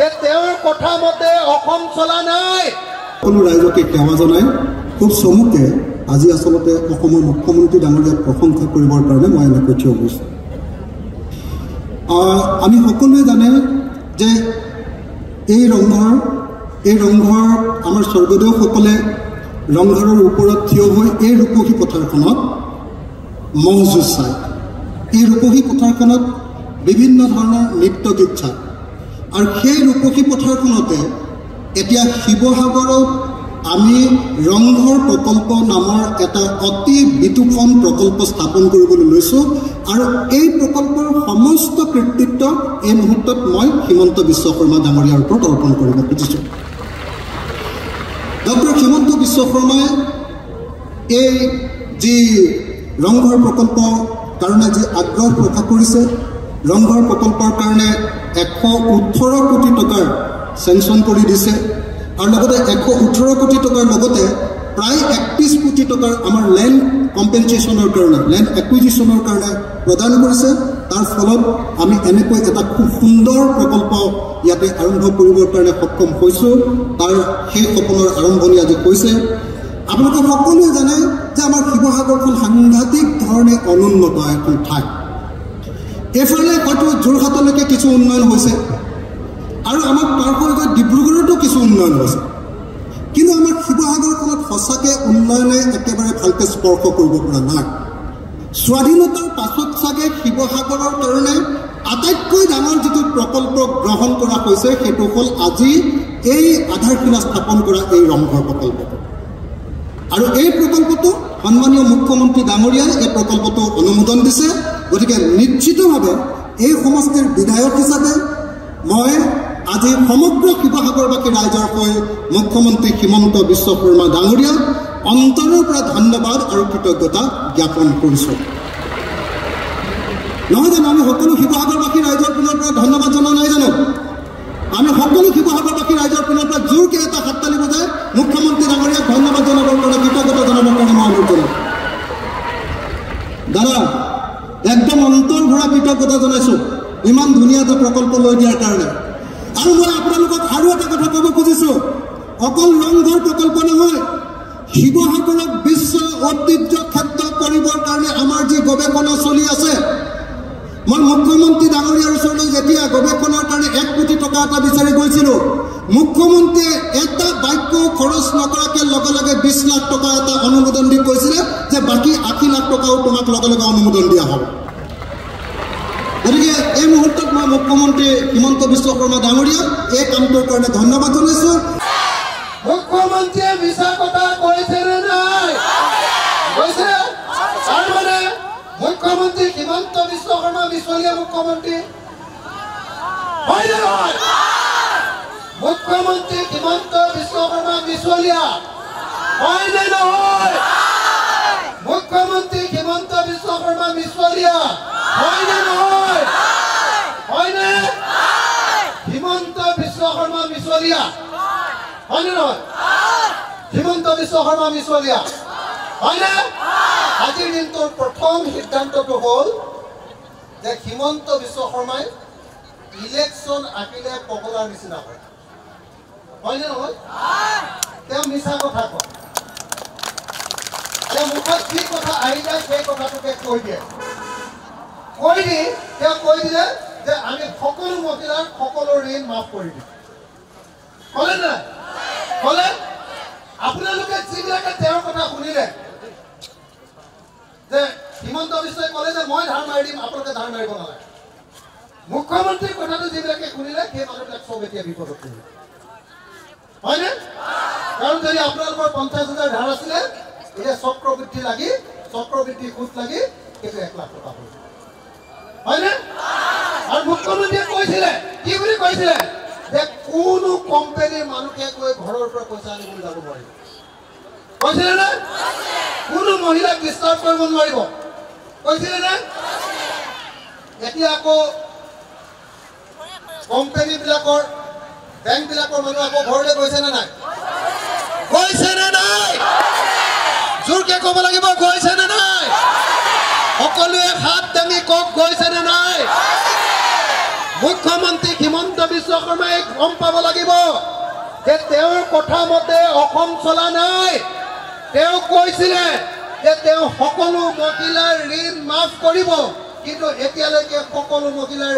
যে তেওঁৰ কথা মতে অসম চলা নাই। সকলো ৰাইজকে সেৱা জনাই খুব চমুকে আজি আচলতে অসমৰ মুখ্যমন্ত্ৰী ডাঙৰীয়াক প্ৰশংসা কৰিবৰ কাৰণে মই এনেকৈ থিয় হৈছোঁ। আমি সকলোৱে জানে যে এই ৰংঘৰ আমাৰ স্বৰ্গদেউসকলে ৰংঘৰৰ ওপৰত থিয় হৈ এই ৰূপহী পথাৰখনত মহ যুঁজ চায়। এই ৰূপহী পথাৰখনত বিভিন্ন ধৰণৰ নৃত্য গীত চায় আৰু সেই ৰূপহী পথাৰখনতে এতিয়া শিৱসাগৰত আমি ৰংঘৰ প্ৰকল্প নামৰ এটা অতি বিতোপন প্ৰকল্প স্থাপন কৰিবলৈ লৈছোঁ আৰু এই প্ৰকল্পৰ সমস্ত কৃতিত্ব এই মুহূৰ্তত মই হিমন্ত বিশ্ব শৰ্মা ডাঙৰীয়াৰ ওপৰত অৰ্পণ কৰিব খুজিছোঁ। ডক্টৰ হিমন্ত বিশ্ব শৰ্মাই এই যি ৰংঘৰ প্ৰকল্পৰ কাৰণে যি আগ্ৰহ প্ৰকাশ কৰিছে, ৰংঘৰ প্ৰকল্পৰ কাৰণে 118 কোটি টকাৰ চেংচন কৰি দিছে আৰু লগতে 118 কোটি টকাৰ লগতে প্ৰায় 31 কোটি টকাৰ আমাৰ লেণ্ড কম্পেনচেশ্যনৰ কাৰণে, লেণ্ড একুইজিশ্যনৰ কাৰণে প্ৰদান কৰিছে। তাৰ ফলত আমি এনেকৈ এটা খুব সুন্দৰ প্ৰকল্প ইয়াতে আৰম্ভ কৰিবৰ কাৰণে সক্ষম হৈছোঁ। তাৰ সেই সপোনৰ আৰম্ভণি আজি হৈছে। আপোনালোকে সকলোৱে জানে যে আমাৰ শিৱসাগৰখন সাংঘাতিক ধৰণে অনুন্নত এখন ঠাই। এইফালে হয়তো যোৰহাটলৈকে কিছু উন্নয়ন হৈছে আৰু আমাক পাৰ হৈ গৈ ডিব্ৰুগড়তো কিছু উন্নয়ন হৈছে, কিন্তু আমাৰ শিৱসাগৰখনত সঁচাকৈ উন্নয়নে একেবাৰে ভালকৈ স্পৰ্শ কৰিব পৰা নাই। স্বাধীনতাৰ পাছত চাগে শিৱসাগৰৰ কাৰণে আটাইতকৈ ডাঙৰ যিটো প্ৰকল্প গ্ৰহণ কৰা হৈছে সেইটো হ'ল আজি এই আধাৰশিলা স্থাপন কৰা এই ৰংঘৰ প্ৰকল্পটো। আৰু এই প্ৰকল্পটো সন্মানীয় মুখ্যমন্ত্ৰী ডাঙৰীয়াই এই প্ৰকল্পটো অনুমোদন দিছে। গতিকে নিশ্চিতভাৱে এই সমষ্টিৰ বিধায়ক হিচাপে মই আজি সমগ্ৰ শিৱসাগৰবাসী ৰাইজৰ হৈ মুখ্যমন্ত্ৰী হিমন্ত বিশ্ব শৰ্মা ডাঙৰীয়াক অন্তৰৰ পৰা ধন্যবাদ আৰু কৃতজ্ঞতা জ্ঞাপন কৰিছোঁ। নহয় জানো আমি সকলো শিৱসাগৰবাসী ৰাইজৰ পিনৰ পৰা ধন্যবাদ জনোৱা নাই জানো? আমি সকলো শিৱসাগৰবাসী ৰাইজৰ পিনৰ পৰা জোৰকৈ এটা হাততালি বজাই মুখ্যমন্ত্ৰী ডাঙৰীয়াক ধন্যবাদ জনাবৰ কাৰণে, কৃতজ্ঞতা জনাবৰ কাৰণে মই অনুৰোধ কৰিম। দাদা একদম অন্তৰ ভৰা কৃতজ্ঞতা জনাইছোঁ ইমান ধুনীয়া এটা প্ৰকল্প লৈ দিয়াৰ কাৰণে। আৰু মই আপোনালোকক আৰু এটা কথা ক'ব খুজিছোঁ, অকল ৰংঘৰ প্ৰকল্প নহয়, শিৱসাগৰক বিশ্ব ঐতিহ্য ক্ষেত্ৰ কৰিবৰ কাৰণে আমাৰ যি গৱেষণা চলি আছে, মই মুখ্যমন্ত্ৰী ডাঙৰীয়াৰ ওচৰলৈ যেতিয়া গৱেষণাৰ কাৰণে 1 কোটি টকা এটা বিচাৰি গৈছিলোঁ, মুখ্যমন্ত্ৰীয়ে এটা বাক্য খৰচ নকৰাকৈ লগে লগে 20 লাখ টকা এটা অনুমোদন দি কৈছিলে যে বাকী 80 লাখ টকাও তোমাক লগে লগে অনুমোদন দিয়া হ'ব। গতিকে এই মুহূৰ্তত মই মুখ্যমন্ত্ৰী হিমন্ত বিশ্ব শৰ্মা ডাঙৰীয়াক এই কামটোৰ কাৰণে ধন্যবাদ জনাইছোঁ। মুখ্যমন্ত্ৰীয়ে মিছা কথা কৈছেনে নাই? কৈছে। তাৰমানে মুখ্যমন্ত্ৰী হিমন্ত বিশ্ব শৰ্মা মিছলীয়া মুখ্যমন্ত্ৰী হয় নে নহয়? মুখ্যমন্ত্ৰী হিমন্ত বিশ্ব শৰ্মা মিছলীয়া হয় নে নহয়? মুখ্যমন্ত্ৰী হিমন্ত বিশ্ব শৰ্মা মিছলীয়া হয় নে নহয়? হয়নে? হিমন্ত বিশ্ব শৰ্মা মিছলীয়া হয় নে নহয়? হিমন্ত বিশ্ব শৰ্মা মিছলীয়া হয়নে? আজিৰ দিনটোৰ প্ৰথম সিদ্ধান্তটো হ'ল যে হিমন্ত বিশ্ব শৰ্মাই ইলেকশ্যন আহিলে পগলাৰ নিচিনা হয়। হয়নে নহয়? তেওঁ মিছা কথা কয়, তেওঁ মুখত যি কথা আহি যায় সেই কথাটোকে কৈ দিয়ে। তেওঁ কৈ দিলে যে আমি সকলো মহিলাৰ সকলো ঋণ মাফ কৰি দিম। ক'লে নাই? ক'লে। আপোনালোকে যিবিলাকে তেওঁৰ কথা শুনিলে যে হিমন্ত বিশ্বই ক'লে যে মই ধাৰ মাৰি দিম, আপোনালোকে ধাৰ মাৰিব নালাগে। মুখ্যমন্ত্ৰীৰ কথাটো যিবিলাকে শুনিলে সেই মানুহবিলাক চব এতিয়া বিপদত পৰিলে। হয়নে? কাৰণ যদি আপোনালোকৰ 50,000 ধাৰ আছিলে, এতিয়া চক্ৰবৃদ্ধি লাগি চক্ৰবৃদ্ধি সুদ লাগি সেইটো 1 লাখ টকা হ'ল। হয়নে? আৰু মুখ্যমন্ত্ৰীয়ে কৈছিলে কি বুলি কৈছিলে যে কোনো কোম্পানীৰ মানুহে গৈ ঘৰৰ পৰা পইচা আনিবলৈ যাব নোৱাৰিব। কৈছিলে নে? কোনো মহিলাক ডিষ্টাৰ্ব কৰিব নোৱাৰিব। কৈছিলে নে? এতিয়া আকৌ কোম্পানীবিলাকৰ বেংকবিলাকৰ মানুহ আকৌ ঘৰলৈ গৈছে নে নাই? গৈছে নে নাই? জোৰকে ক'ব লাগিব, গৈছে নে নাই? সকলোৱে হাত দাঙি কওক, গৈছে নে নাই? মুখ্যমন্ত্ৰী হিমন্ত বিশ্ব শৰ্মাই গম পাব লাগিব যে তেওঁৰ কথা মতে অসম চলা নাই। তেওঁ কৈছিলে যে তেওঁ সকলো মহিলাৰ ঋণ মাফ কৰিব, কিন্তু এতিয়ালৈকে সকলো মহিলাৰ